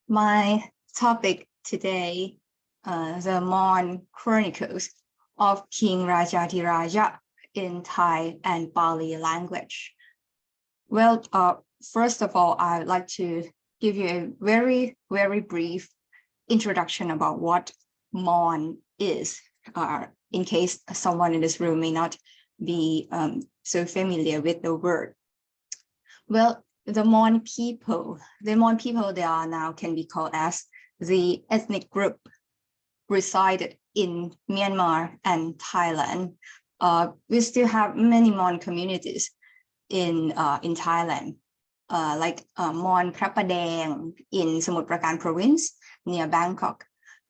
My topic today, the Mon Chronicles of King Rajadhiraja in Thai and Pali language. Well, first of all, I'd like to give you a very, very brief introduction about what Mon is, in case someone in this room may not be so familiar with the word. Well, the Mon people, they are now can be called as the ethnic group resided in Myanmar and Thailand. We still have many Mon communities in Thailand, like Mon Prapadang in Samut Prakan province near Bangkok,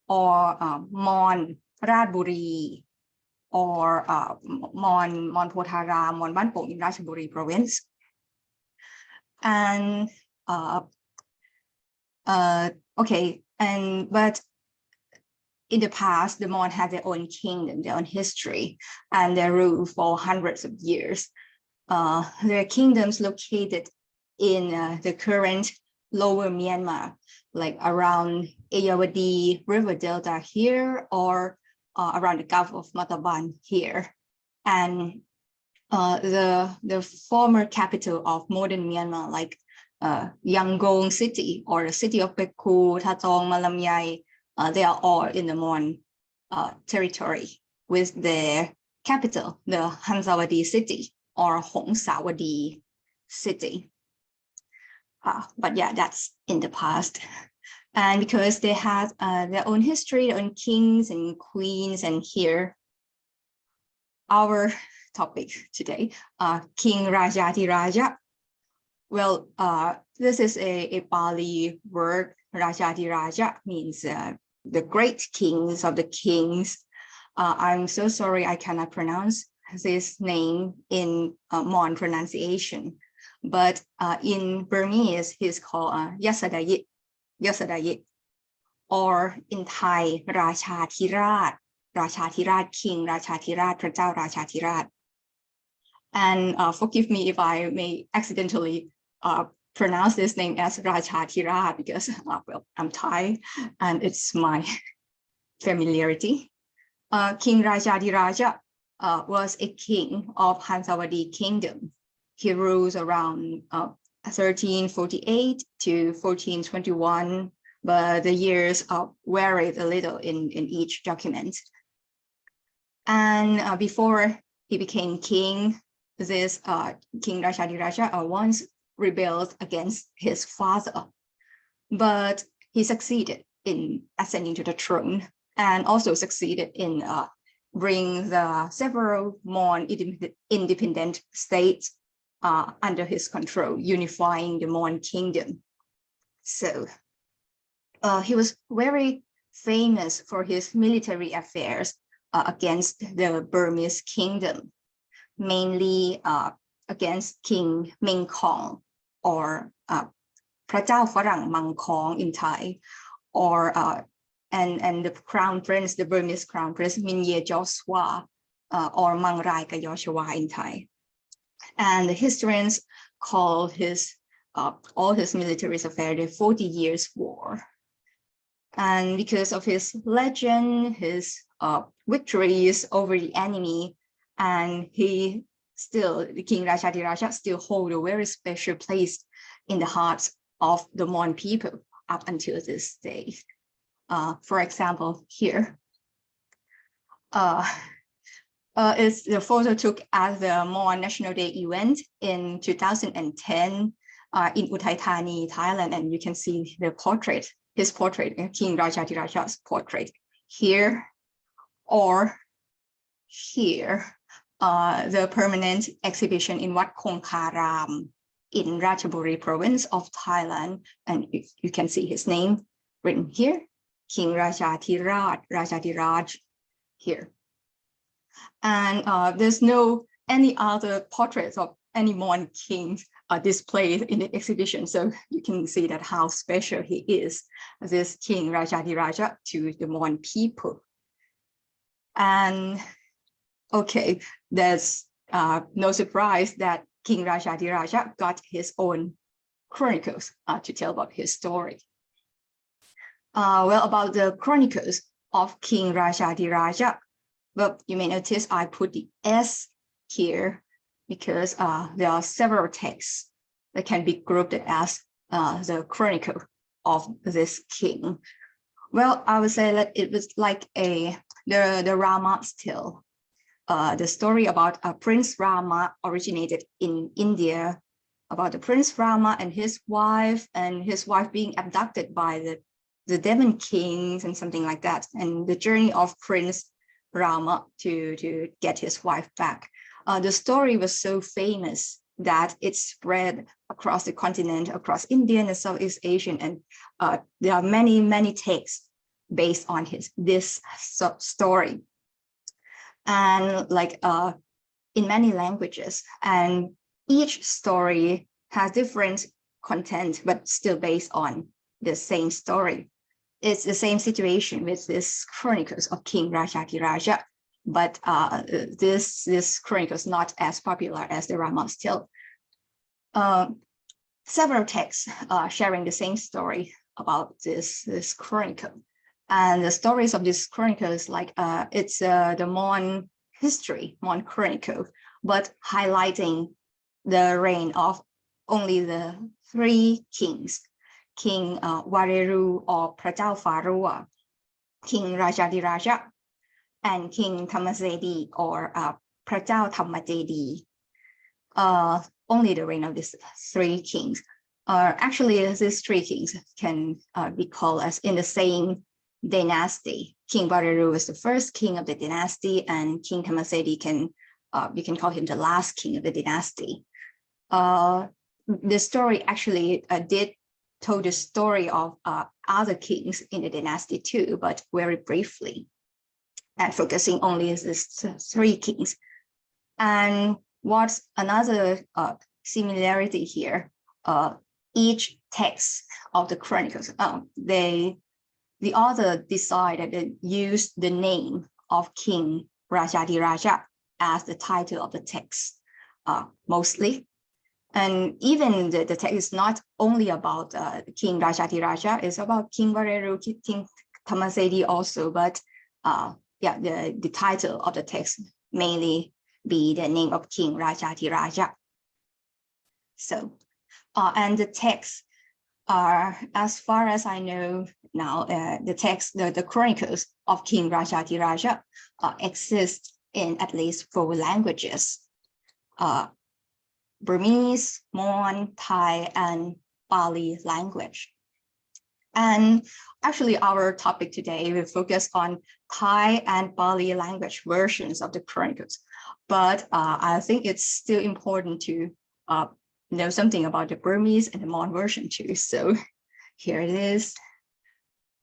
or Mon Radburi, or Mon Pothara, Mon Ban Pong in Ratchaburi province. And but in the past, the Mon had their own kingdom, their own history, and they ruled for hundreds of years. Their kingdoms located in the current lower Myanmar, like around Ayeyarwady River Delta here, or around the Gulf of Mataban here. And the former capital of modern Myanmar, like Yangon city or the city of Pekku, Tatong, Malamyay, they are all in the Mon territory, with their capital, the Hansawadi city or Hongsawadi city. But yeah, that's in the past. And because they had their own history, their own kings and queens, and here, our topic today, King Rajadhiraja. Well, this is a Pali word. Rajadhiraja means the great kings of the kings. I'm so sorry I cannot pronounce this name in Mon pronunciation, but in Burmese, he's called Razadarit, or in Thai, Rajadhiraj King, Rajadhiraj, Prajau Rajadhiraj. And forgive me if I may accidentally pronounce this name as Rajadhiraja, because well, I'm Thai and it's my familiarity. King Rajadhiraja was a king of Hansawadi kingdom. He rules around 1348 to 1421, but the years varied a little in each document. And before he became king, this King Rajadhiraja once rebelled against his father, but he succeeded in ascending to the throne, and also succeeded in bringing the several Mon independent states under his control, unifying the Mon kingdom. So he was very famous for his military affairs against the Burmese kingdom, mainly against King Meng Kong, or Prajau Farang Mang Kong in Thai, or and the crown prince, the Burmese crown prince Minye Joswa, or Mang Rai Kayoshawa in Thai. And the historians call his all his military affairs the 40 Years' War. And because of his legend, his victories over the enemy, and the King Rajadhiraja still hold a very special place in the hearts of the Mon people up until this day. For example, here is the photo took at the Mon National Day event in 2010 in Uthai Thani, Thailand, and you can see the portrait, his portrait, King Rajadhiraja's portrait here, or here. The permanent exhibition in Wat Khongkharam in Ratchaburi province of Thailand, and you can see his name written here, King Rajadhiraj here. And there's no any other portraits of any Mon kings displayed in the exhibition, so you can see that how special he is, this King Rajadhiraja, to the Mon people. And okay, there's no surprise that King Rajadhiraja got his own chronicles to tell about his story. Well, about the chronicles of King Rajadhiraja, well, you may notice I put the S here because there are several texts that can be grouped as the chronicle of this king. Well, I would say that it was like the Rama's tale. The story about Prince Rama originated in India, about the Prince Rama and his wife being abducted by the Devon kings and something like that, and the journey of Prince Rama to get his wife back. The story was so famous that it spread across the continent, across India and Southeast Asia, and there are many texts based on this story, and like in many languages, and each story has different content but still based on the same story. It's the same situation with this chronicles of King Rajadhiraja, but this chronicle is not as popular as the Rama's tale. Several texts sharing the same story about this chronicle, and the stories of this chronicle is like it's the Mon history, Mon Chronicles, but highlighting the reign of only the 3 kings: King Wareru or Prajau Farua, King Rajadhiraja, and King Thammasedi or Prajau Thammadedi. Only the reign of these 3 kings. Actually, these 3 kings can be called as in the same dynasty. King Wareru is the first king of the dynasty, and King Thammasedi you can call him the last king of the dynasty. The story actually did told the story of other kings in the dynasty too, but very briefly, and focusing only on these 3 kings. And what's another similarity here? Each text of the chronicles, the author decided to use the name of King Rajadhiraja as the title of the text, mostly. And even the text is not only about King Rajadhiraja, it's about King Wareru, King Thammasedi also, but the title of the text mainly be the name of King Rajadhiraja. So, and the texts are, as far as I know now, the chronicles of King Rajadhiraja exist in at least 4 languages: Burmese, Mon, Thai, and Pali language. And actually, our topic today will focus on Thai and Pali language versions of the chronicles. But I think it's still important to know something about the Burmese and the Mon version too. So here it is.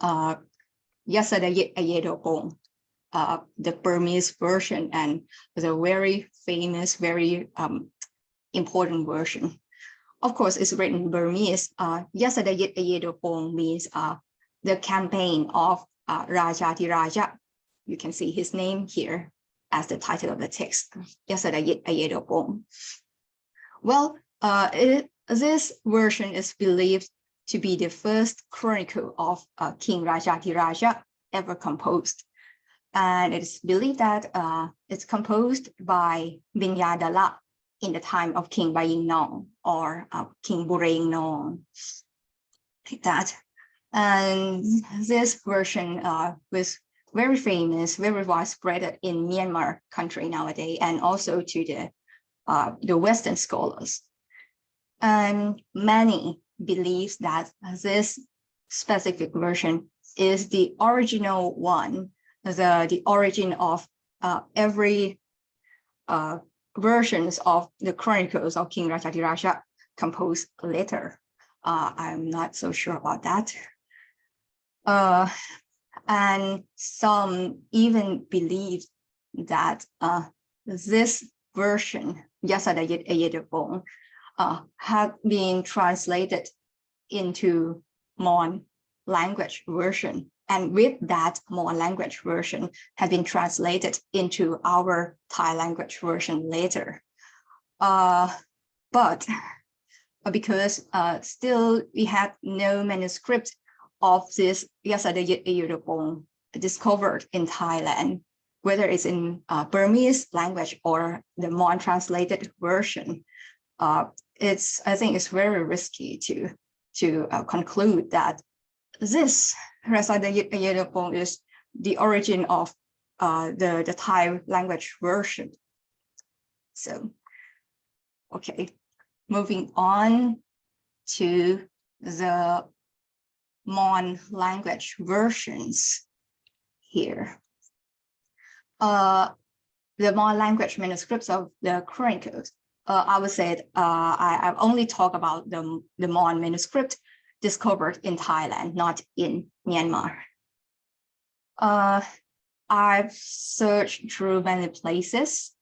Razadarit Ayedopong, the Burmese version, and the very famous, very important version. Of course, it's written in Burmese. Razadarit Ayedopong means the campaign of Rajadhiraja. You can see his name here as the title of the text, Razadarit Ayedopong. Well, this version is believed to be the first chronicle of King Rajadhiraja ever composed. And it's believed that it's composed by Vinyadala in the time of King Bayingnong or King Burayingnong, like that. And this version was very famous, very widespread in Myanmar country nowadays, and also to the Western scholars. And many believe that this specific version is the original one, the origin of every versions of the chronicles of King Rajadhiraja composed later. I'm not so sure about that. And some even believe that this version, Razadarit Ayedopong, had been translated into Mon language version, and with that Mon language version had been translated into our Thai language version later. but because still we had no manuscript of this Razadarit Vithidkul discovered in Thailand, whether it's in Burmese language or the Mon translated version. I think it's very risky to conclude that this Razadarit Vithidkul is the origin of the Thai language version. So, okay, moving on to the Mon language versions here. The Mon language manuscripts of the Chronicles, I would say I've only talked about the Mon manuscript discovered in Thailand, not in Myanmar. I've searched through many places,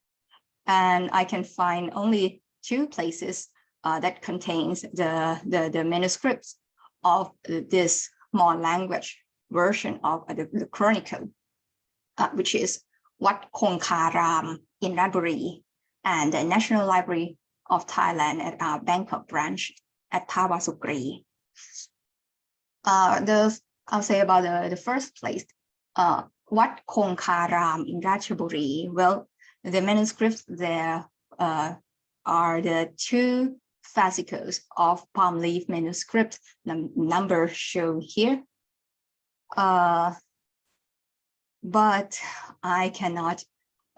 and I can find only 2 places that contains the manuscripts of this Mon language version of the Chronicle, which is Wat Kongkaram in Radbury and the National Library of Thailand at our Bangkok branch at Thawasukri. I'll say about the first place, Wat Kongkaram in Ratchaburi. Well, the manuscripts there are the 2 fascicles of palm leaf manuscript, number shown here. But I cannot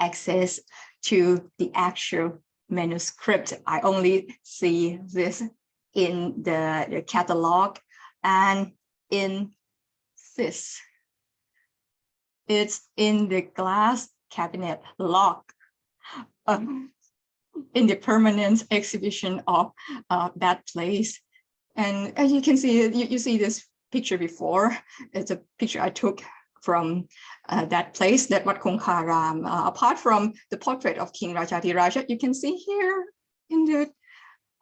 access to the actual manuscript. I only see this in the catalog and in this. It's in the glass cabinet lock in the permanent exhibition of that place. And as you can see, you see this picture before. It's a picture I took from that place, that Wat Kongkaram. Apart from the portrait of King Rajadhiraja, you can see here in the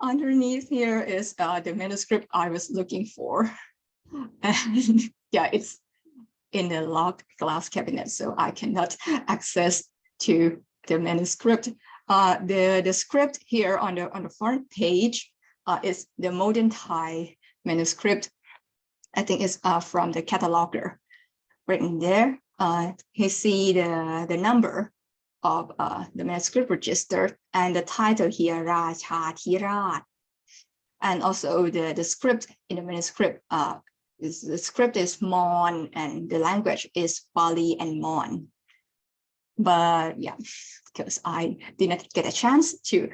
underneath here is the manuscript I was looking for. And yeah, it's in the locked glass cabinet, so I cannot access to the manuscript. The script here on the front page is the modern Thai manuscript. I think it's from the cataloger written there. You see the number of the manuscript registered and the title here, Rajadhiraja. And also the script in the manuscript, the script is Mon and the language is Pali and Mon. But yeah, because I did not get a chance to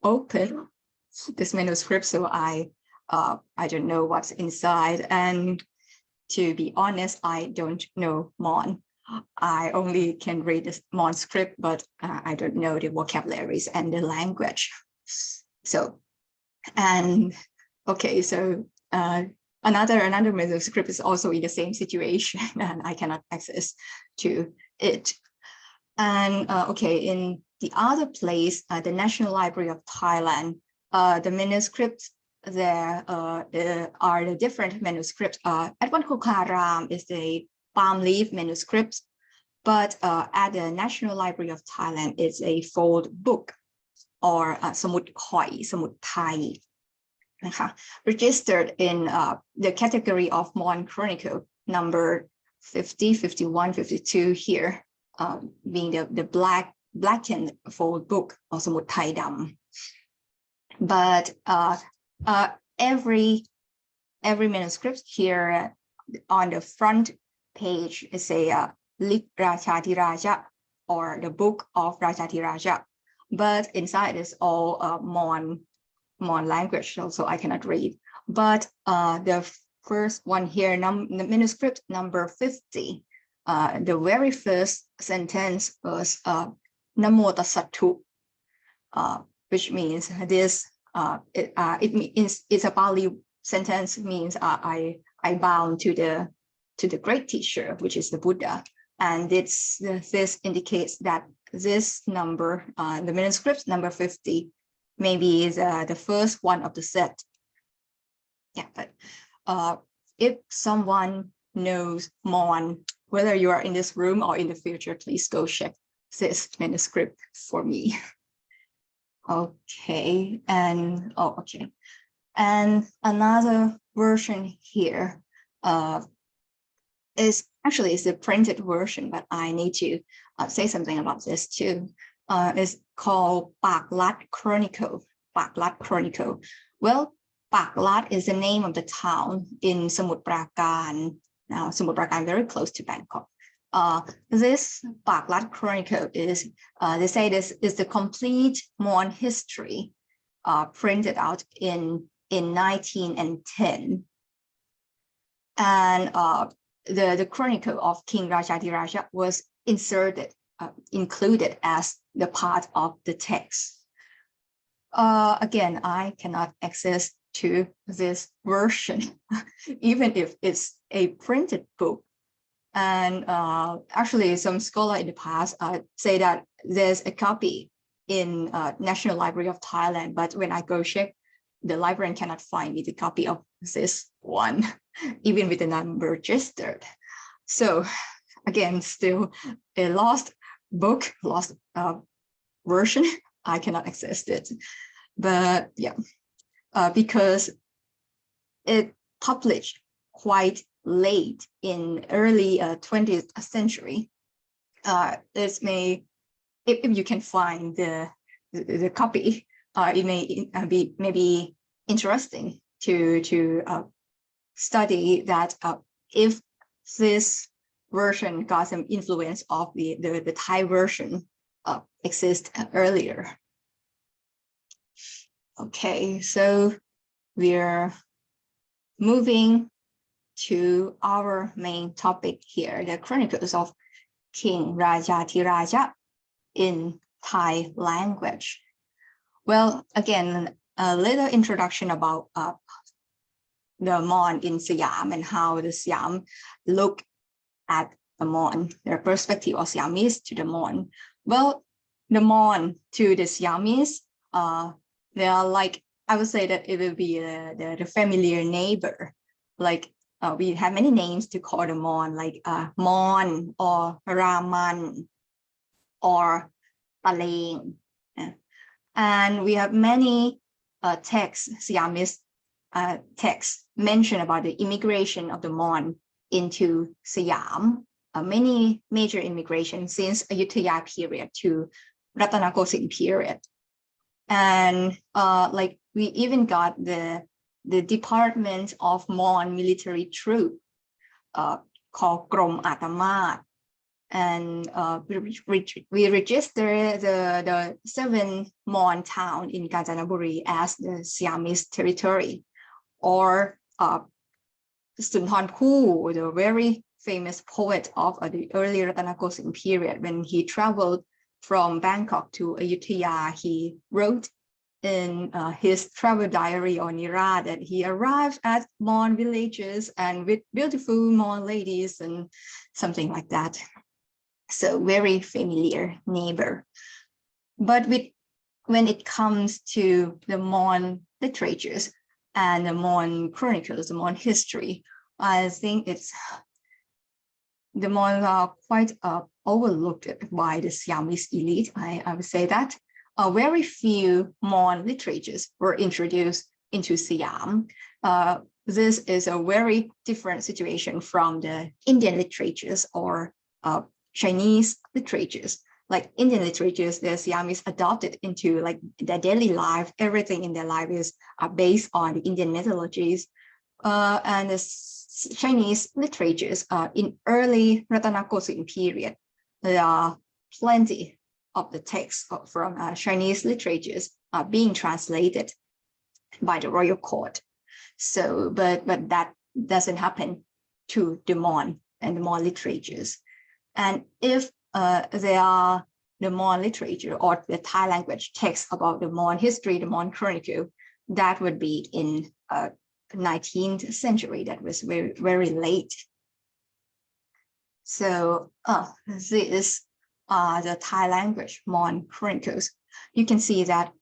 open this manuscript, so I don't know what's inside. And to be honest, I don't know Mon. I only can read this Mon script, but I don't know the vocabularies and the language. So, and okay, so another manuscript is also in the same situation, and I cannot access to it. And okay, in the other place, the National Library of Thailand, the manuscripts there are the different manuscripts. At Wat Kongkaram is the palm leaf manuscripts, but at the National Library of Thailand it's a fold book or Samut Khoi, Samut Thai, registered in the category of Mon Chronicles number 50, 51, 52 here, being the blackened fold book or Samut Thai Dam. But every manuscript here on the front page is a Lik Rajadhiraja or the book of Rajadhiraja, but inside is all Mon language, so I cannot read. But the first one here, the manuscript number 50, the very first sentence was Namo Tassattu, which means this. It means it's a Pali sentence, means I bow to the great teacher, which is the Buddha, and this indicates that this number, the manuscript number 50, maybe is the first one of the set. Yeah, but if someone knows Mon, whether you are in this room or in the future, please go check this manuscript for me. Okay, and okay. And another version here is the printed version, but I need to say something about this too. It's called Pak Lat Chronicle. Pak Lat Chronicle. Well, Pak Lat is the name of the town in Samut Prakan. Now, Samut Prakan very close to Bangkok. This Pak Lat Chronicle is, they say this is the complete Mon history printed out in 1910. And the chronicle of King Rajadhiraja was included as the part of the text. Again, I cannot access to this version, even if it's a printed book. And actually, some scholar in the past say that there's a copy in National Library of Thailand, but when I go check, the librarian cannot find me the copy of this one, even with the number registered. So again, still a lost book, lost version. I cannot access it. But yeah, because it published quite late in early 20th century, it may, if you can find the copy, it may be maybe interesting to study that if this version got some influence of the Thai version exist earlier. Okay, so we're moving to our main topic here, the Chronicles of King Rajadhiraja in Thai language. Well, again, a little introduction about the Mon in Siam and how the Siam look at the Mon, their perspective of Siamese to the Mon. Well, the Mon to the Siamese, they are like, I would say that it will be the familiar neighbor. Like we have many names to call the Mon, like Mon or Raman or Paleng. And we have many texts, Siamese texts, mention about the immigration of the Mon into Siam. Many major immigration since Ayutthaya period to Ratanakosin period. And like we even got the Department of Mon military troop called Krom Atamat. And we register the 7 Mon town in Kanchanaburi as the Siamese territory. Or Sunthorn Khu, the very famous poet of the early Ratanakosin period, when he traveled from Bangkok to Ayutthaya, he wrote in his travel diary or Nira that he arrived at Mon villages and with beautiful Mon ladies and something like that. So very familiar neighbor. But when it comes to the Mon literatures and the Mon Chronicles, the Mon history, I think the Mon are quite overlooked by the Siamese elite. I would say that very few Mon literatures were introduced into Siam. This is a very different situation from the Indian literatures or Chinese literatures. Like Indian literatures, the Siamese adopted into like their daily life. Everything in their life is based on the Indian mythologies. And the Chinese literatures in early Ratanakosin period, there are plenty of the texts from Chinese literatures being translated by the royal court. So, but that doesn't happen to the Mon and the Mon literatures. And if there are the Mon literature or the Thai language text about the Mon history, the Mon Chronicle, that would be in 19th century. That was very, very late. So this the Thai language Mon Chronicles. You can see that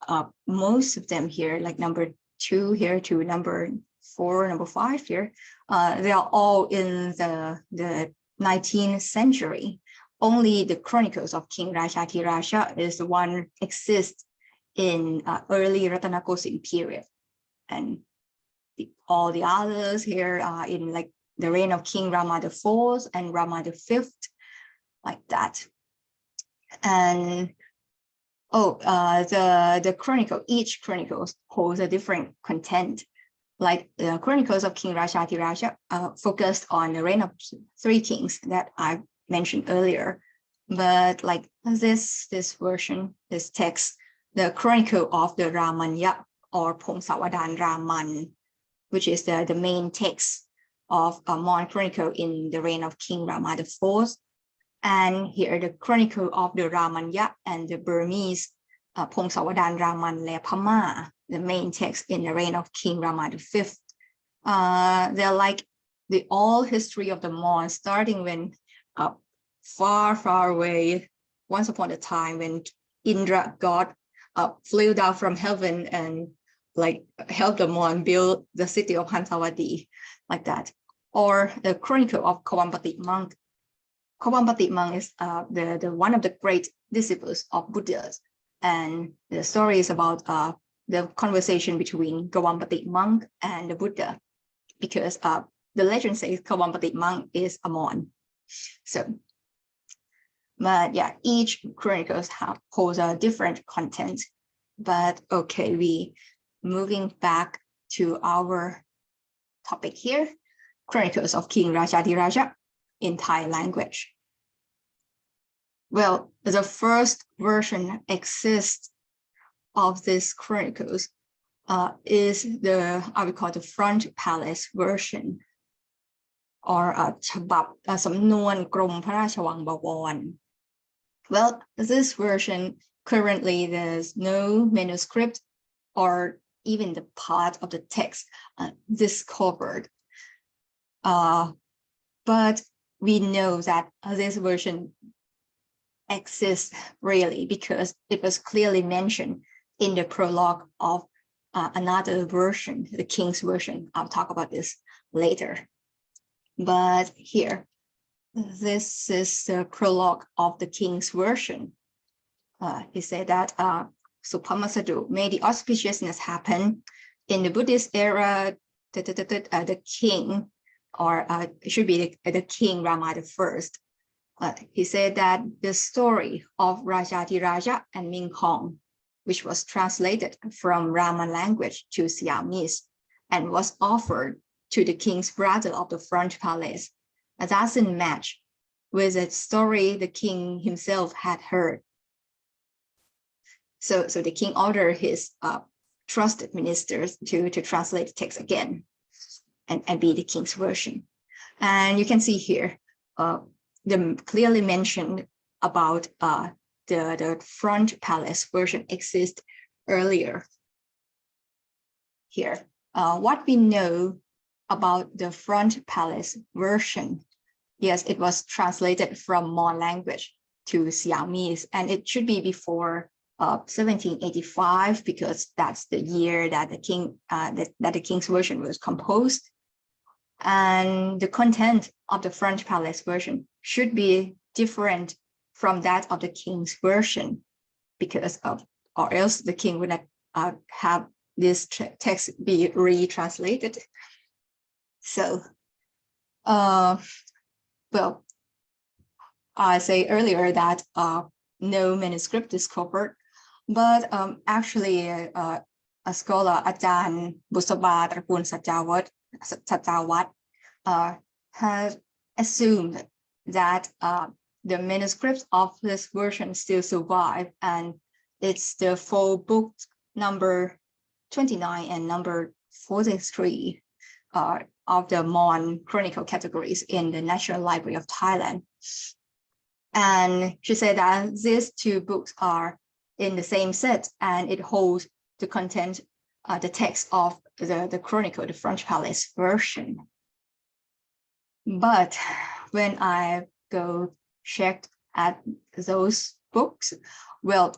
most of them here, like number 2 here to number 4, number 5 here, they are all in the 19th century. Only the Chronicles of King Rajadhiraja is the one exists in early Ratanakosin period, and all the others here are in like the reign of King Rama IV and Rama V, like that. And the chronicle, each chronicle holds a different content. Like the chronicles of King Rajadhiraja focused on the reign of 3 kings that I mentioned earlier. But like this version, this text, the chronicle of the Ramanya or Phongsawadan Raman, which is the main text of Mon Chronicle in the reign of King Rama IV. And here the chronicle of the Ramanya and the Burmese Phongsawadan Raman Le Pama, the main text in the reign of King Rama V. They're like the all history of the Mon, starting when far, far away, once upon a time when Indra god flew down from heaven and like helped the Mon build the city of Hansawadi, like that. Or the chronicle of Kawampati monk. Kawampati monk is the one of the great disciples of Buddha, and the story is about the conversation between Kawampati monk and the Buddha, because the legend says Kawampati monk is a Mon. So, but yeah, each chronicles holds a different content. But okay, we moving back to our topic here, Chronicles of King Rajadhiraja in Thai language. Well, the first version exists of these chronicles is I would call the front palace version, or Chabab Samnuan Krom Parachawang Bawon. Well, this version currently there's no manuscript or even the part of the text discovered. But we know that this version exists really because it was clearly mentioned in the prologue of another version, the King's version. I'll talk about this later. But here, this is the prologue of the King's version. He said that Supamasadu, may the auspiciousness happen in the Buddhist era. The king, or it should be the King Rama I. He said that the story of Rajadhiraja and Ming Hong, which was translated from Raman language to Siamese and was offered to the king's brother of the front palace, doesn't match with the story the king himself had heard. So the king ordered his trusted ministers to translate the text again and be the king's version. And you can see here, the clearly mentioned about the front palace version exists earlier. Here, what we know about the front palace version, yes, it was translated from Mon language to Siamese, and it should be before 1785, because that's the year that the king that the king's version was composed. And the content of the front palace version should be different from that of the king's version, because of, or else the king would not have this text be retranslated. So, well, I say earlier that no manuscript discovered, but actually a scholar, Ajahn Busaba Trakul Satjawat, has assumed that the manuscripts of this version still survive, and it's the full books number 29 and number 43 of the Mon Chronicle categories in the National Library of Thailand. And she said that these two books are in the same set, and it holds the content, the text of the Chronicle, the French Palace version. But when I go check at those books, well,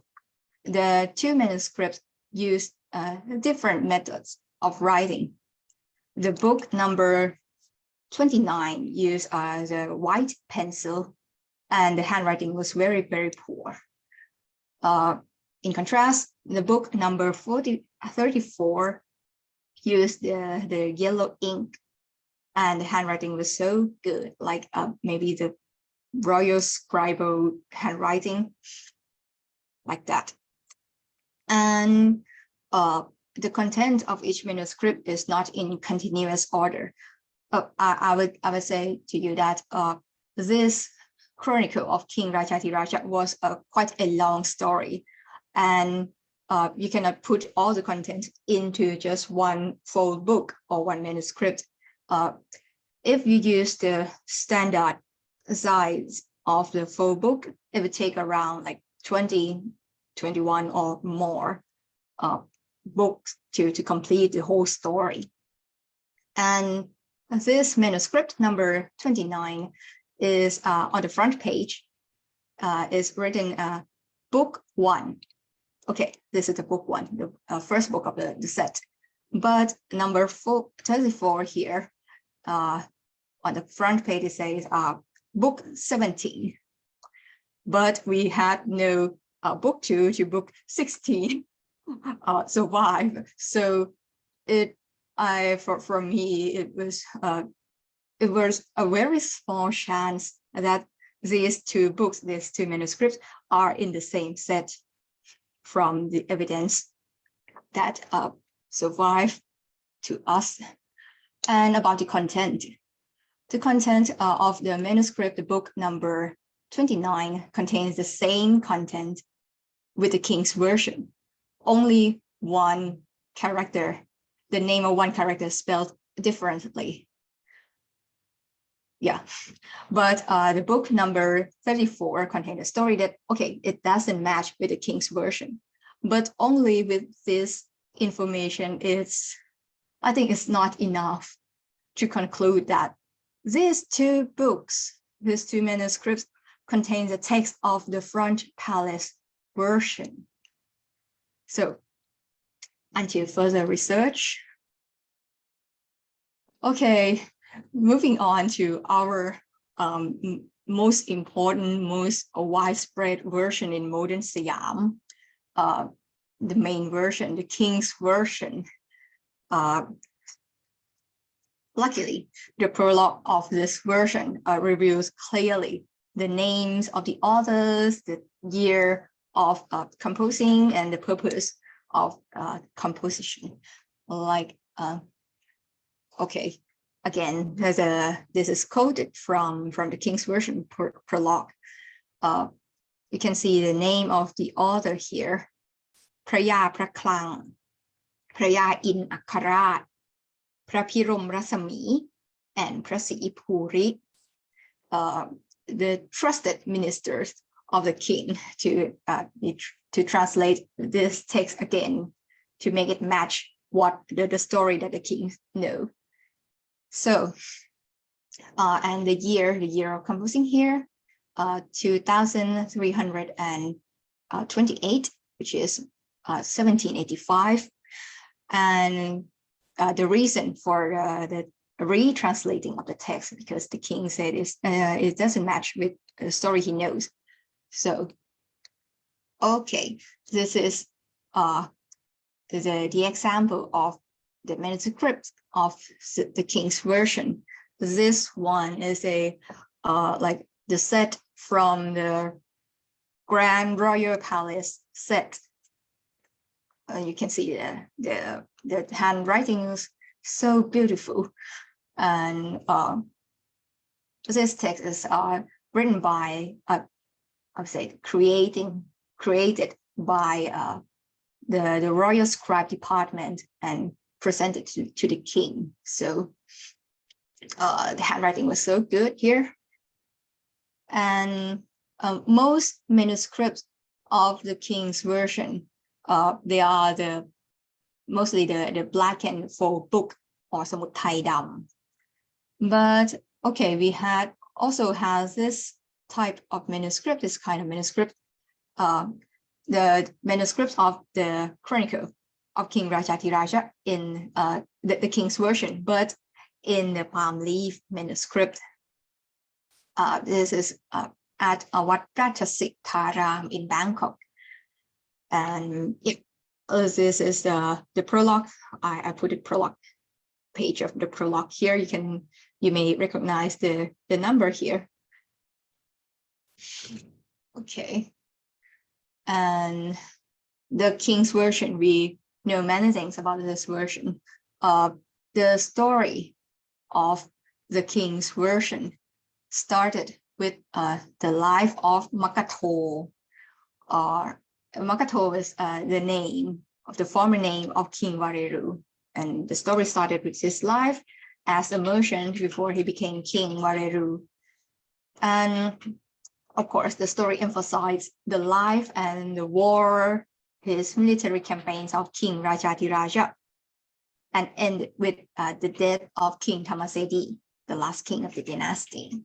the two manuscripts use different methods of writing. The book number 29 used the white pencil, and the handwriting was very, very poor. In contrast, the book number 34 used the yellow ink, and the handwriting was so good, like maybe the royal scribal handwriting, like that. And the content of each manuscript is not in continuous order. I would say to you that this chronicle of King Rajadhiraja was quite a long story, and you cannot put all the content into just one full book or one manuscript. If you use the standard size of the full book, it would take around like 20, 21 or more books to complete the whole story. And this manuscript number 29 is on the front page, is written book 1. Okay, this is the book 1, the first book of the set. But number 34 here, on the front page, it says book 17. But we had no book 2 to book 16 survive. So for me, it was a very small chance that these two books, these two manuscripts, are in the same set from the evidence that survive to us. And about the content. The content of the manuscript, the book number 29, contains the same content with the King's version. Only one character, the name of one character spelled differently. Yeah, but the book number 34 contains a story that, okay, it doesn't match with the King's version, but only with this information, I think it's not enough to conclude that these two books, these two manuscripts, contain the text of the front palace version. So until further research. Okay, moving on to our most important, most widespread version in modern Siam, the main version, the King's version. Luckily, the prologue of this version reveals clearly the names of the authors, the year of composing, and the purpose of composition. Like, okay, again, this is quoted from the King's version prologue. You can see the name of the author here: Praya Praklang, Praya In Akharat, Prapirom Rasami, and Prasi Puri, the trusted ministers of the king to translate this text again, to make it match what the story that the king know. So, and the year of composing here, 2328, which is 1785, and the reason for the retranslating of the text, because the king said it doesn't match with the story he knows. So, okay, this is the example of the manuscript of the King's version. This one is a like the set from the Grand Royal Palace set. You can see the handwriting is so beautiful, and this text is written by I would say created by the royal scribe department and presented to the king. So the handwriting was so good here, and most manuscripts of the King's version, they are mostly the blackened full book or samut Thai dam. But okay, we also has this type of manuscript, this kind of manuscript, the manuscript of the Chronicle of King Rajadhiraja in the King's version, but in the palm leaf manuscript. This is at Wat Rajasik Tharam in Bangkok. And yeah, this is the prologue. I put a prologue page of the prologue here. You may recognize the number here. Okay. And the King's version, we know many things about this version. The story of the King's version started with the life of Makato. Makato is the name of the former name of King Wareru. And the story started with his life as a merchant before he became King Wareru. And of course, the story emphasized the life and the war, his military campaigns of King Rajadhiraja, and ended with the death of King Thammasedi, the last king of the dynasty.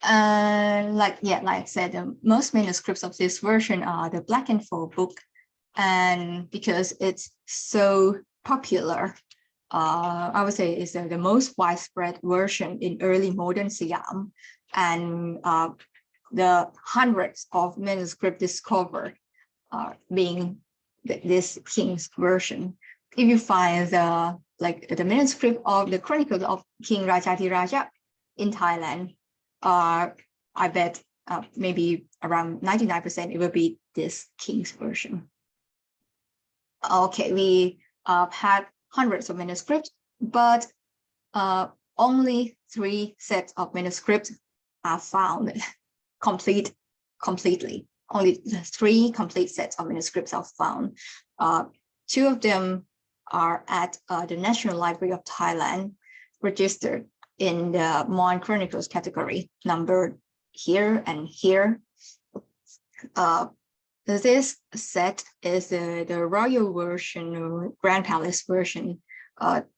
Like I said, most manuscripts of this version are the Black and Four book, and because it's so popular, I would say it's the most widespread version in early modern Siam, and the hundreds of manuscripts discovered being this King's version. If you find the manuscript of the Chronicles of King Rajadhiraja in Thailand, I bet maybe around 99% it will be this King's version. Okay, we had hundreds of manuscripts, but only 3 sets of manuscripts are found completely. Only 3 complete sets of manuscripts are found. 2 of them are at the National Library of Thailand, registered in the Mon Chronicles category, numbered here and here. This set is the royal version or Grand Palace version,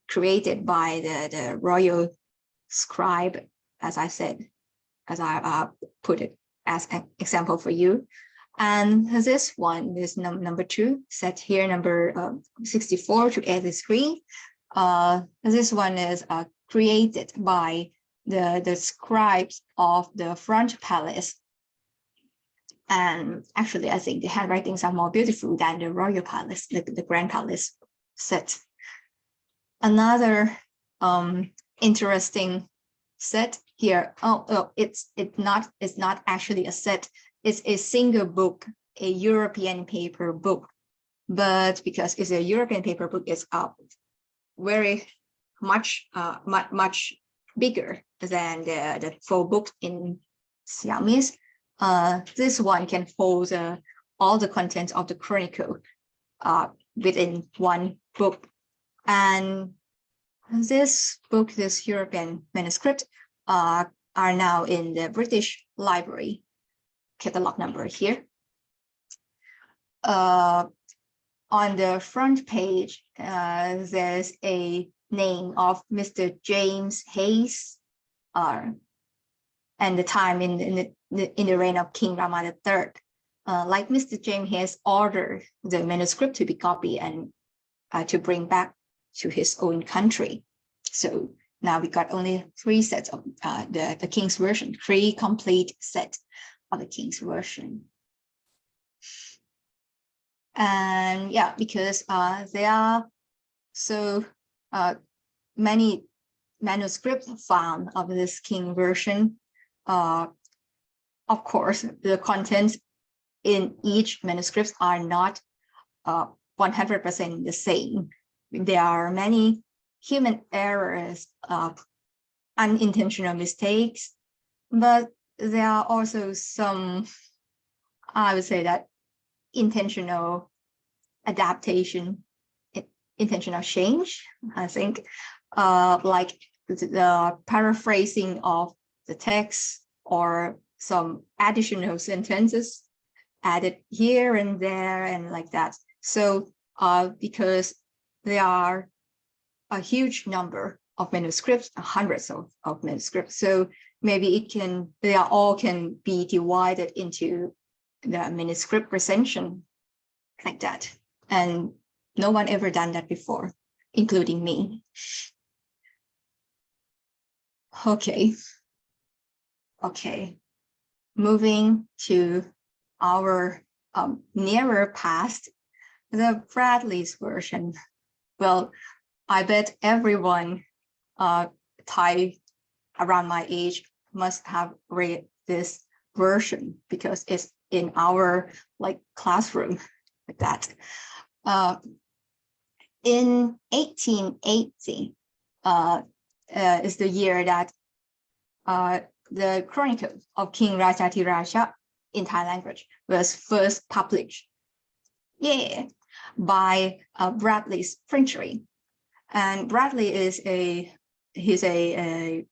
created by the royal scribe, as I said, as I put it as an example for you. And this one is number 2, set here, number 64 to 83. This one is created by the scribes of the front palace. And actually, I think the handwritings are more beautiful than the royal palace, the Grand Palace set. Another interesting set here. It's not actually a set. It's a single book, a European paper book. But because it's a European paper book, it's very much bigger than the 4 books in Siamese. This one can hold all the contents of the chronicle within one book. And this book, this European manuscript, are now in the British Library catalog number here. On the front page, there's a name of Mr. James Hayes, and the time in the reign of King Rama III. Like Mr. James Hayes ordered the manuscript to be copied and to bring back to his own country. So now we got only 3 sets of the King's version, 3 complete sets of the King's version. And yeah, because there are so many manuscripts found of this King version, of course, the contents in each manuscript are not 100% the same. There are many human errors, unintentional mistakes, but there are also some, I would say that, intentional adaptation, intentional change, I think, like the paraphrasing of the text or some additional sentences added here and there and like that. So because there are a huge number of manuscripts, hundreds of manuscripts, so maybe they all can be divided into the manuscript recension like that. And no one ever done that before, including me. Okay. Moving to our nearer past, the Bradley's version. Well, I bet everyone Thai around my age must have read this version because it's in our classroom like that. In 1880 is the year that the Chronicles of King Rajadhiraja in Thai language was first published. By Bradley's printery. And Bradley is he's a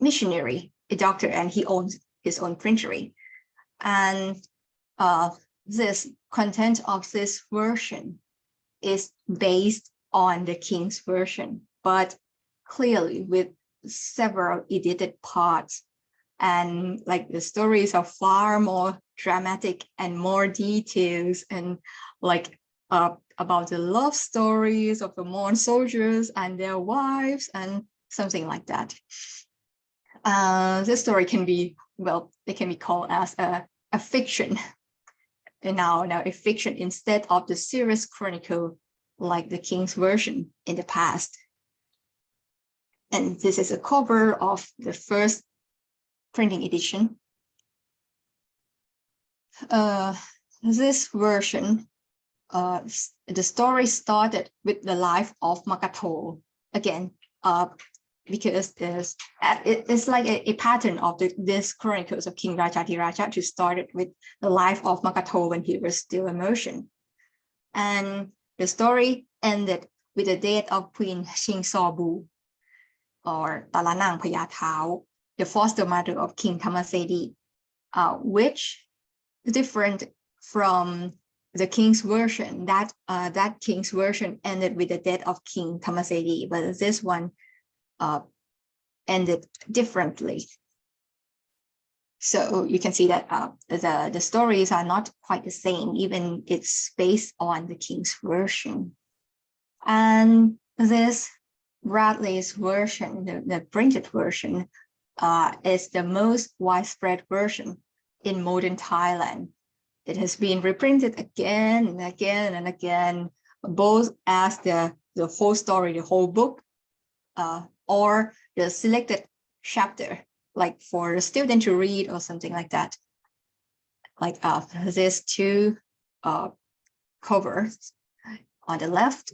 missionary, a doctor, and he owns his own printery. And this content of this version is based on the King's version, but clearly with several edited parts. And the stories are far more dramatic and more details, and about the love stories of the Mon soldiers and their wives and something like that. This story can be, it can be called as a fiction. And now a fiction instead of the serious chronicle like the King's version in the past. And this is a cover of the first printing edition. This version, the story started with the life of Makato again, because it's like a pattern of this Chronicles of King Rajadhiraja to start it with the life of Makato when he was still a merchant. And the story ended with the death of Queen Shing Sobu, or Talanang Payatao, the foster mother of King Thamasedi, which is different from the King's version. That King's version ended with the death of King Thamasedi, but this one ended differently. So you can see that the stories are not quite the same, even it's based on the King's version. And this Bradley's version, the printed version, is the most widespread version in modern Thailand. It has been reprinted again and again and again, both as the whole story, the whole book, or the selected chapter, like for a student to read or something like that. Like there's two covers on the left.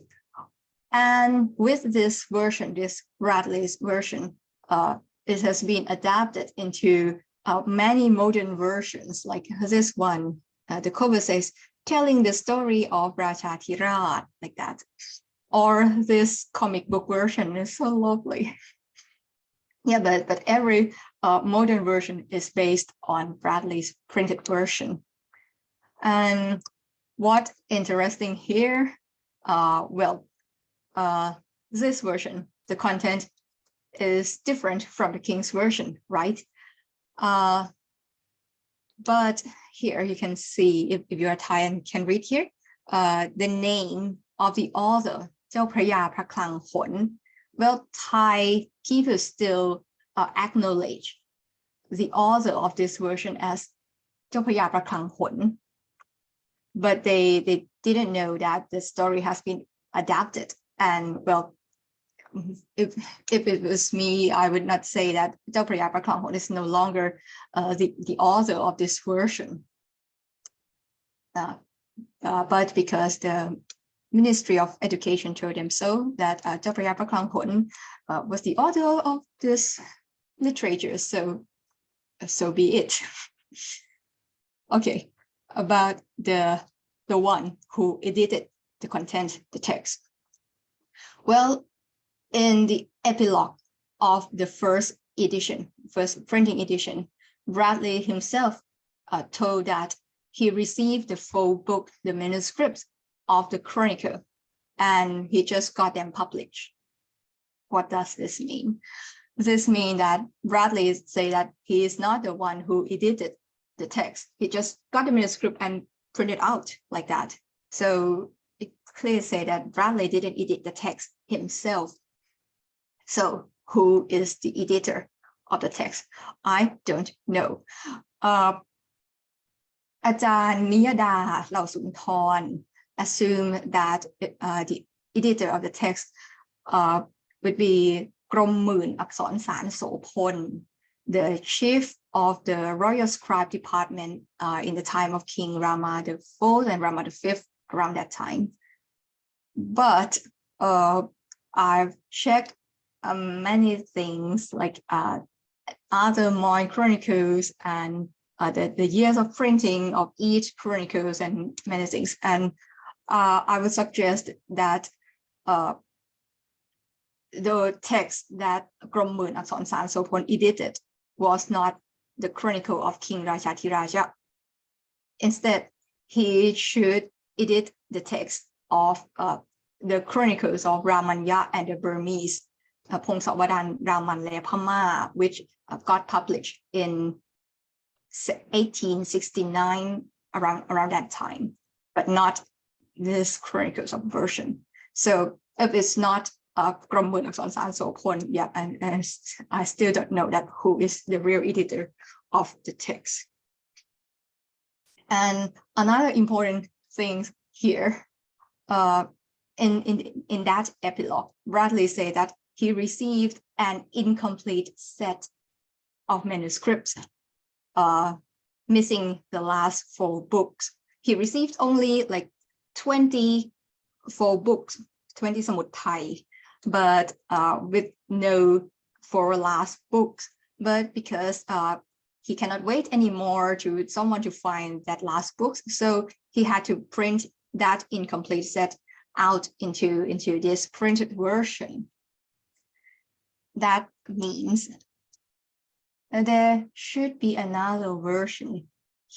And with this version, this Bradley's version, it has been adapted into many modern versions, like this one. The cover says, telling the story of Rajadhiraja, like that. Or this comic book version is so lovely. Yeah, but every modern version is based on Bradley's printed version. And what's interesting here, this version, the content is different from the King's version, right? But here you can see, if you're a Thai and can read here, the name of the author, จ้าพระยาพระคลังหน. Well, Thai people still acknowledge the author of this version as เจ้าพระยาพระคลังหน. But they didn't know that the story has been adapted. And well, if it was me, I would not say that เจ้าพระยาพระคลังหน is no longer the author of this version. But because the Ministry of Education told them so, that เจ้าพระยาพระคลังหน was the author of this literature, so be it. Okay, about the one who edited the content, the text. Well, in the epilogue of the first printing edition, Bradley himself told that he received the full book, the manuscripts of the Chronicle, and he just got them published. What does this mean? This means that Bradley say that he is not the one who edited the text. He just got the manuscript and printed out like that. So it clearly say that Bradley didn't edit the text himself. So who is the editor of the text? I don't know. อาจารย์นิยดาเหล่าสุนทร assumed that the editor of the text would be กรมหมื่นอักษรสารโสพล the chief of the royal scribe department in the time of King Rama IV and Rama V around that time. But I've checked many things like other Mon Chronicles and the years of printing of each chronicles and many things. And I would suggest that the text that กรมหมื่นอักษรสารโสพล edited was not the chronicle of King Rajadhiraja. Instead, he should edit the text of the chronicles of Ramanya and the Burmese, พงศาวดารรามันและพม่า which got published in 1869 around that time, but not this chronicles of version. So if it's not กรมหมื่นอักษรสารโสพล yeah, and I still don't know that who is the real editor of the text. And another important thing here, in that epilogue, Bradley said that he received an incomplete set of manuscripts, missing the last 4 books. He received only like 24 books, 20 สมุดไทย, but with no 4 last books. But because he cannot wait anymore to someone to find that last book, so he had to print that incomplete set out into this printed version. That means there should be another version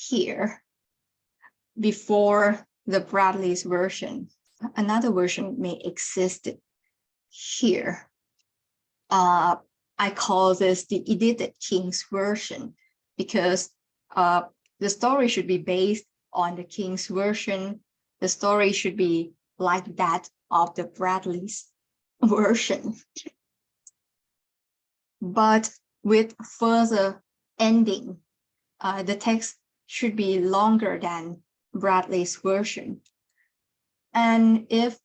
here before the Bradley's version. Another version may exist here. I call this the edited King's version because the story should be based on the King's version. The story should be like that of the Bradley's version, but with further ending. The text should be longer than Bradley's version. And if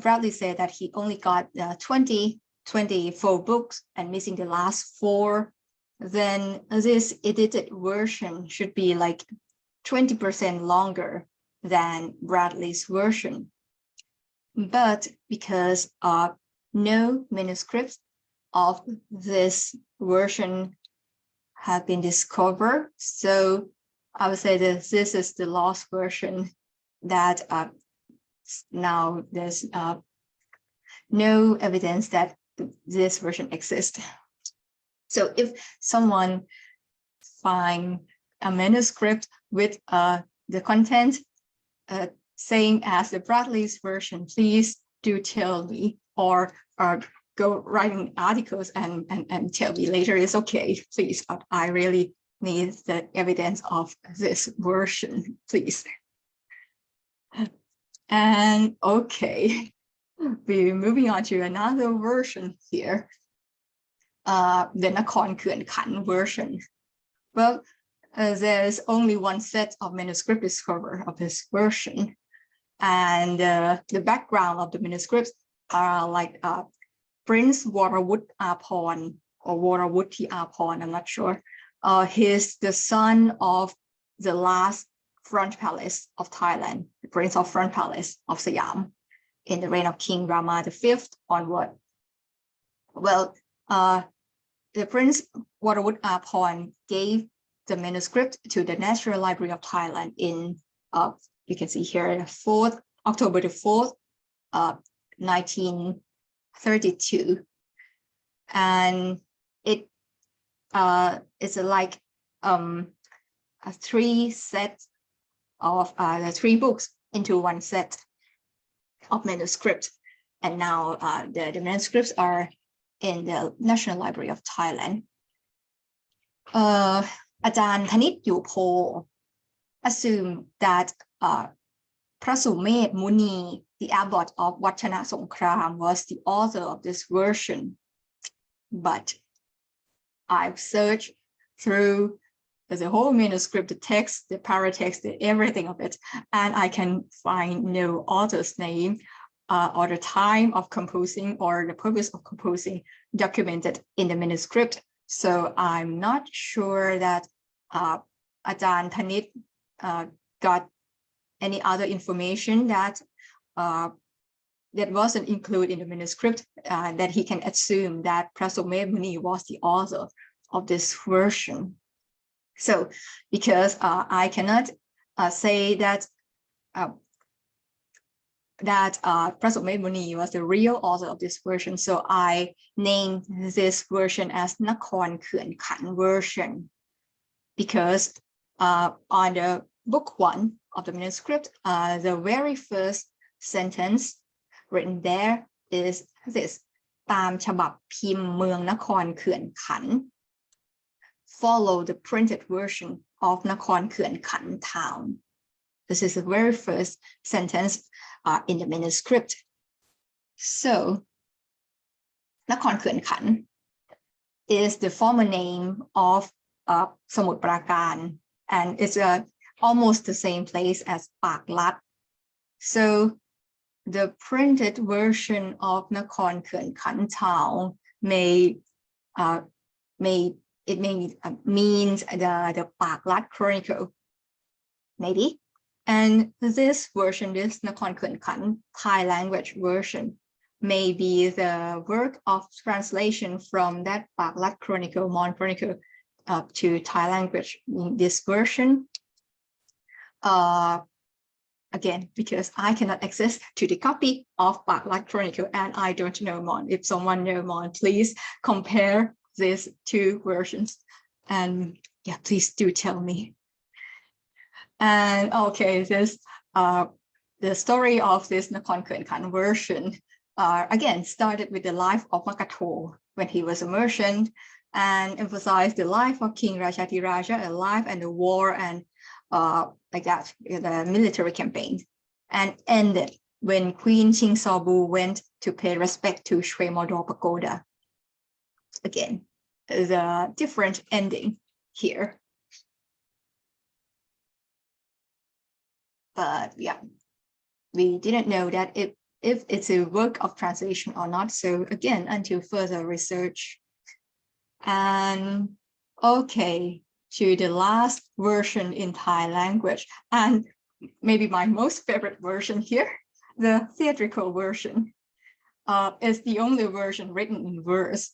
Bradley said that he only got 24 books and missing the last 4, then this edited version should be like 20% longer than Bradley's version. But because no manuscripts of this version have been discovered, so I would say that this is the lost version, that now there's no evidence that this version exists. So if someone finds a manuscript with the content same as the Bradley's version, please do tell me, or go writing articles and tell me later. It's okay, please, but I really need the evidence of this version, please. And okay, we're moving on to another version here, the Nakhon Khuon version. Well, there's only 1 set of manuscript discovered of this version, and the background of the manuscripts are like Prince Warawut Apon or Warawuti Apon, I'm not sure. He's the son of the last Front Palace of Thailand, the Prince of Front Palace of Siam, in the reign of King Rama V onward. Well, the Prince Warawut Apon gave the manuscript to the National Library of Thailand in, you can see here, October 4th, 1932. And it's like 3 sets of the 3 books into 1 set of manuscript. And now the manuscripts are in the National Library of Thailand. อาจารย์ธนิตอยู่โพ assume that พระสุเมธมุนี the abbot of วัดชนะสงคราม was the author of this version, but I've searched through the whole manuscript, the text, the paratext, everything of it, and I can find no author's name or the time of composing or the purpose of composing documented in the manuscript. So I'm not sure that Ajahn Thanit got any other information that that wasn't included in the manuscript, that he can assume that Prasomé Muni was the author of this version. So because I cannot say that Prasomé Muni was the real author of this version, so I named this version as Nakhon Khuen Khan version, because on the book 1 of the manuscript, the very first sentence written there is this: ตามฉบับพิมพ์เมืองนครเขื่อนขัน follow the printed version of Nakhon Khuen Khan town. This is the very first sentence in the manuscript. So Nakhon Khuen Khan is the former name of Samut Prakan, and it's almost the same place as Pak Lat. So the printed version of Nakhon Khuen Khan town means the Pak Lat Chronicle, maybe. And this version, this Nakhon Khuen Khan Thai language version, may be the work of translation from that Pak Lat Chronicle, Mon Chronicle, to Thai language. This version, again, because I cannot access to the copy of Pak Lat Chronicle and I don't know Mon. If someone knows Mon, please compare these two versions. And yeah, please do tell me. And okay, this the story of this Nakhon Khuen Khan version again started with the life of Makato when he was a merchant, and emphasized the life of King Rajadhiraja, a life and the war and like that, the military campaign, and ended when Queen Ching Sabu went to pay respect to Shwe Modor Pagoda. Again, the different ending here. But yeah, we didn't know that if it's a work of translation or not. So again, until further research. And okay, to the last version in Thai language, and maybe my most favorite version here, the theatrical version, is the only version written in verse.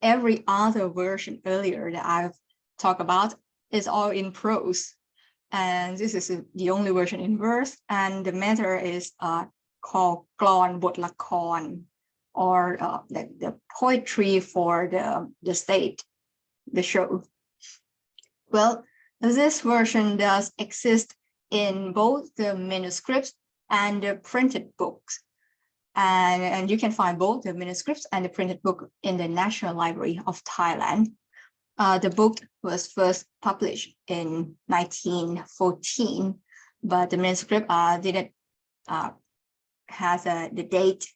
Every other version earlier that I've talked about is all in prose, and this is the only version in verse, and the matter is called Klon Bot Lakhon, or the poetry for the state, the show. Well, this version does exist in both the manuscripts and the printed books. And you can find both the manuscripts and the printed book in the National Library of Thailand. The book was first published in 1914, but the manuscript didn't has the date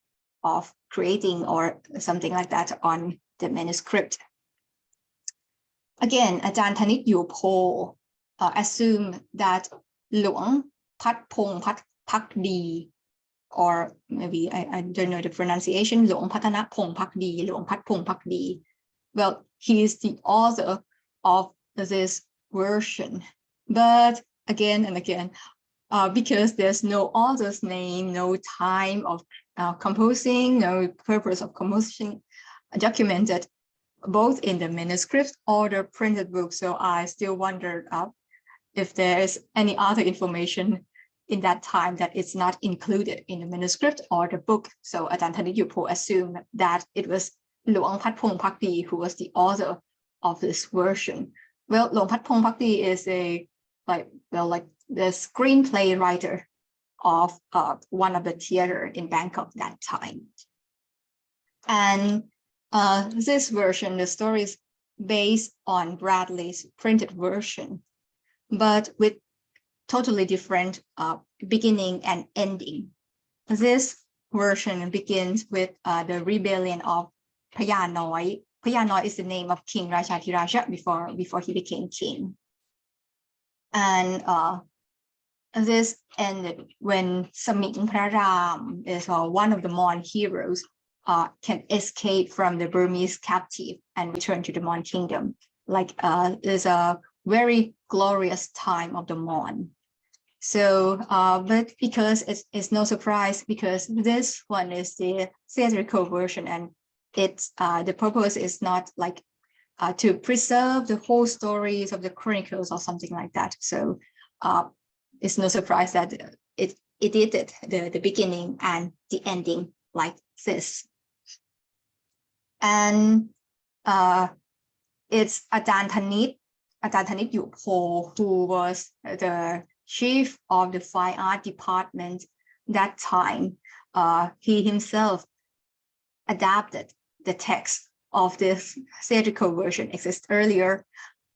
of creating or something like that on the manuscript. Again, Ajahn Thanit Yupo assumed that Luang Pat Pong Pat Pak Di, or maybe I don't know the pronunciation, Luang Patana Pong Pak Di, Luang Pat Pong Pak Di. Well, he is the author of this version. But again and again, because there's no author's name, no time of composing, no purpose of composing documented, both in the manuscript or the printed book. So I still wondered if there's any other information in that time that it's not included in the manuscript or the book. So Ajahn Thanit Yupo assumed that it was Luang Pat Pong Pak Di who was the author of this version. Well, Luang Pat Pong Pak Di is like the screenplay writer of one of the theater in Bangkok that time. And this version, the story is based on Bradley's printed version, but with totally different beginning and ending. This version begins with the rebellion of Phaya Noi. Phaya Noi is the name of King Rajadhiraja before he became king. And this ended when Samit Praram is one of the Mon heroes can escape from the Burmese captive and return to the Mon kingdom. Like is a very glorious time of the Mon. So, but because it's no surprise, because this one is the theatrical version, and it's the purpose is not like to preserve the whole stories of the chronicles or something like that. So it's no surprise that it did it, the beginning and the ending like this. And it's Ajahn Thanit Yupo, who was the chief of the fine art department that time. He himself adapted the text of this theatrical version exists earlier.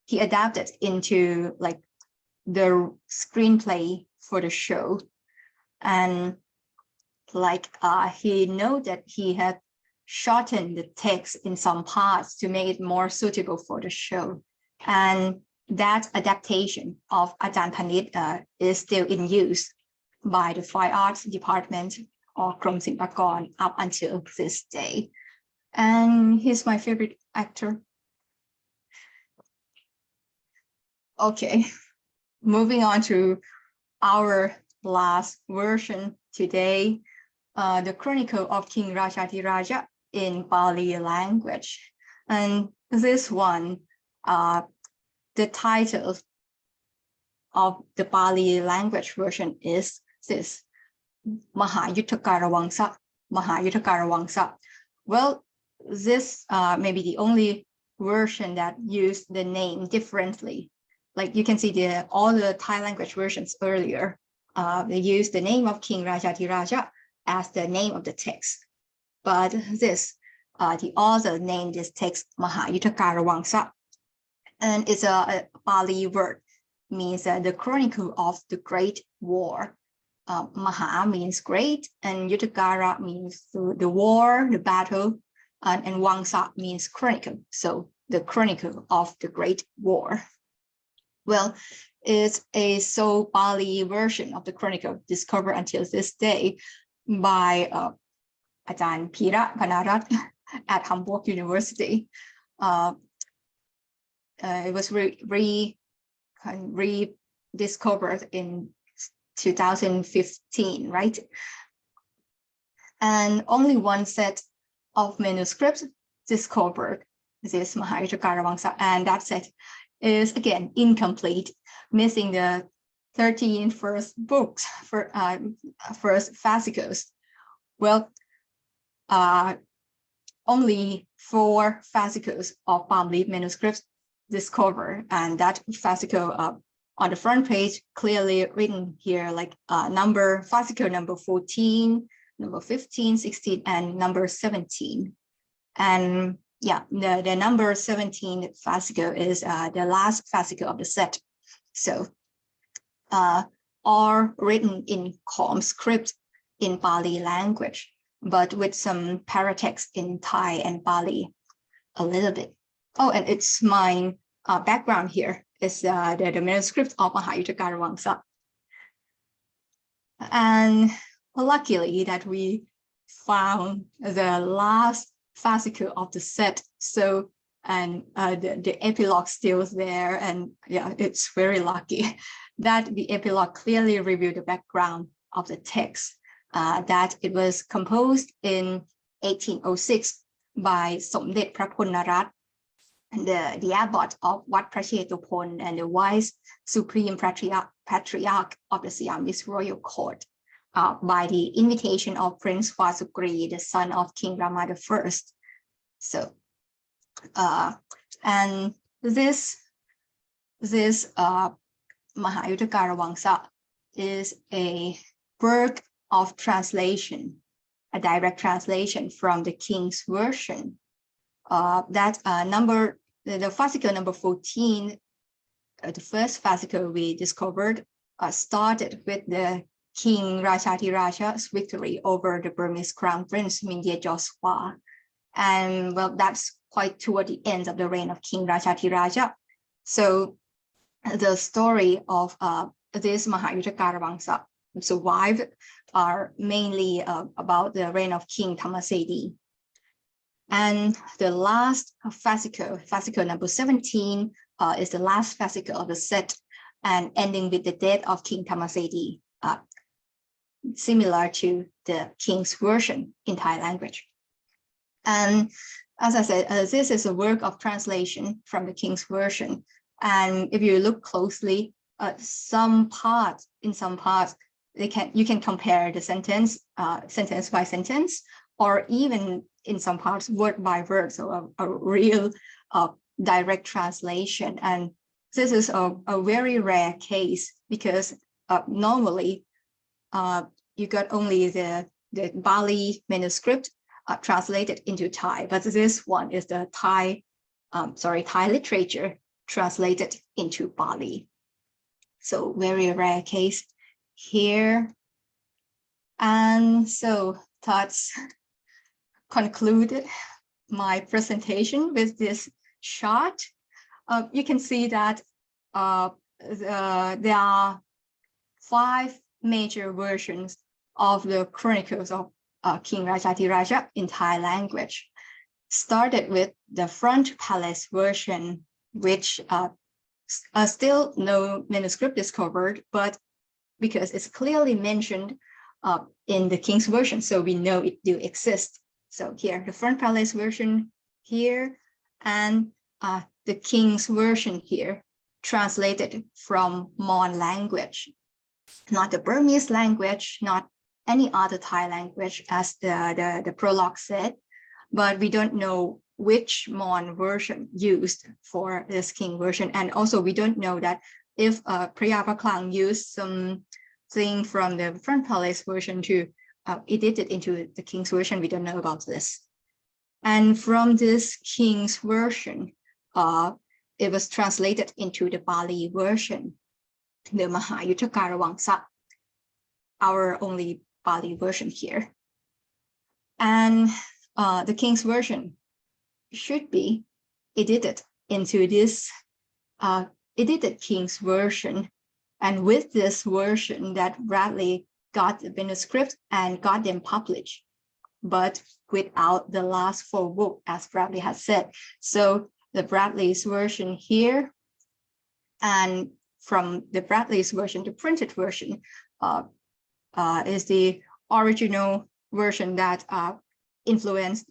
He adapted into like the screenplay for the show, and like he noted that he had shortened the text in some parts to make it more suitable for the show. And that adaptation of Ajahn Thanit is still in use by the Fine Arts Department or Krom Silpakon up until this day. And he's my favorite actor. Okay, moving on to our last version today, the Chronicle of King Rajadhiraja in Pali language. And this one, the title of the Pali language version is this, Mahayuddhakarawangsa, Mahayuddhakarawangsa. Well, this may be the only version that used the name differently. Like you can see all the Thai language versions earlier, they used the name of King Rajadhiraja as the name of the text. But this, the author named this text Mahayuddhakarawangsa. And it's a Pali word, means the chronicle of the great war. Maha means great, and Yuddhakara means the war, the battle, and Wangsa means chronicle. So the chronicle of the great war. Well, it's a so Pali version of the chronicle discovered until this day by Ajahn Pira Panarat at Hamburg University. It was rediscovered in 2015, right? And only one set of manuscripts discovered this Mahayuddhakarawangsa, and that set is again incomplete, missing the 13 first books, first fascicles. Well, only 4 fascicles of palm leaf manuscripts discovered, and that fascicle on the front page clearly written here, like fascicle number 14, number 15, 16, and number 17. And yeah, the number 17 fascicle is the last fascicle of the set. So all written in Khom script in Pali language, but with some paratext in Thai and Pali a little bit. Oh, and it's my background here is the manuscript of Mahayuddhakarawangsa. And luckily that we found the last fascicle of the set. So, and the epilogue still is there. And yeah, it's very lucky that the epilogue clearly revealed the background of the text, that it was composed in 1806 by Somdet Prapunnarat, the abbot of Wat Prachetopon and the vice supreme patriarch of the Siamese royal court, by the invitation of Prince Vasukri, the son of King Rama I. So, and this Mahayuddhakarawangsa is a work of translation, a direct translation from the king's version. The fascicle number 14, the first fascicle we discovered, started with the King Rajadhiraja's victory over the Burmese crown prince Mindye Joswa. And well, that's quite toward the end of the reign of King Rajadhiraja. So the story of this Mahayuddha Karavangsa survived are mainly about the reign of King Thammasedi. And the last fascicle, fascicle number 17, is the last fascicle of the set, and ending with the death of King Thammasedi, similar to the king's version in Thai language. And as I said, this is a work of translation from the king's version. And if you look closely, in some parts, you can compare the sentence by sentence, or even in some parts word by word, so a real direct translation. And this is a very rare case, because normally you got only the Pali manuscript translated into Thai, but this one is the Thai literature translated into Pali. So very rare case here. And so that's concluded my presentation with this chart. You can see that there are 5 major versions of the chronicles of King Rajadhiraja in Thai language. Started with the front palace version, which still no manuscript discovered, but because it's clearly mentioned in the king's version, so we know it do exist. So here, the front palace version here, and the king's version here, translated from Mon language, not the Burmese language, not any other Thai language, as the prologue said, but we don't know which Mon version used for this king version. And also we don't know that if Priyapa Klang used something from the front palace version to edit it into the king's version, we don't know about this. And from this king's version, it was translated into the Pali version, the Mahayuddha Karavangsa, our only Pali version here. And the king's version should be edited into this edited king's version. And with this version, that Bradley got the manuscript and got them published, but without the last 4 books, as Bradley has said. So the Bradley's version here, and from the Bradley's version, the printed version, is the original version that influenced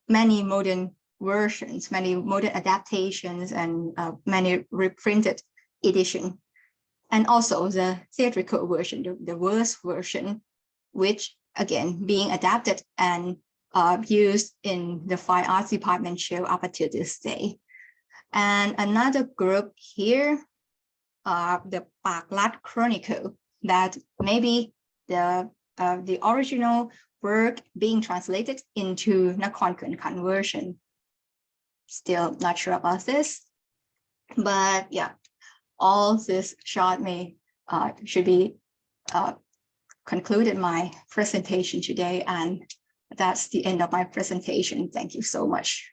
many modern versions, many modern adaptations, and many reprinted edition. And also the theatrical version, the verse version, which again being adapted and used in the Fine Arts Department show up until this day. And another group here, the Paklat Chronicle, that maybe the original work being translated into Nakhon conversion. Still not sure about this, but yeah, all this short should be concluded my presentation today, and that's the end of my presentation. Thank you so much.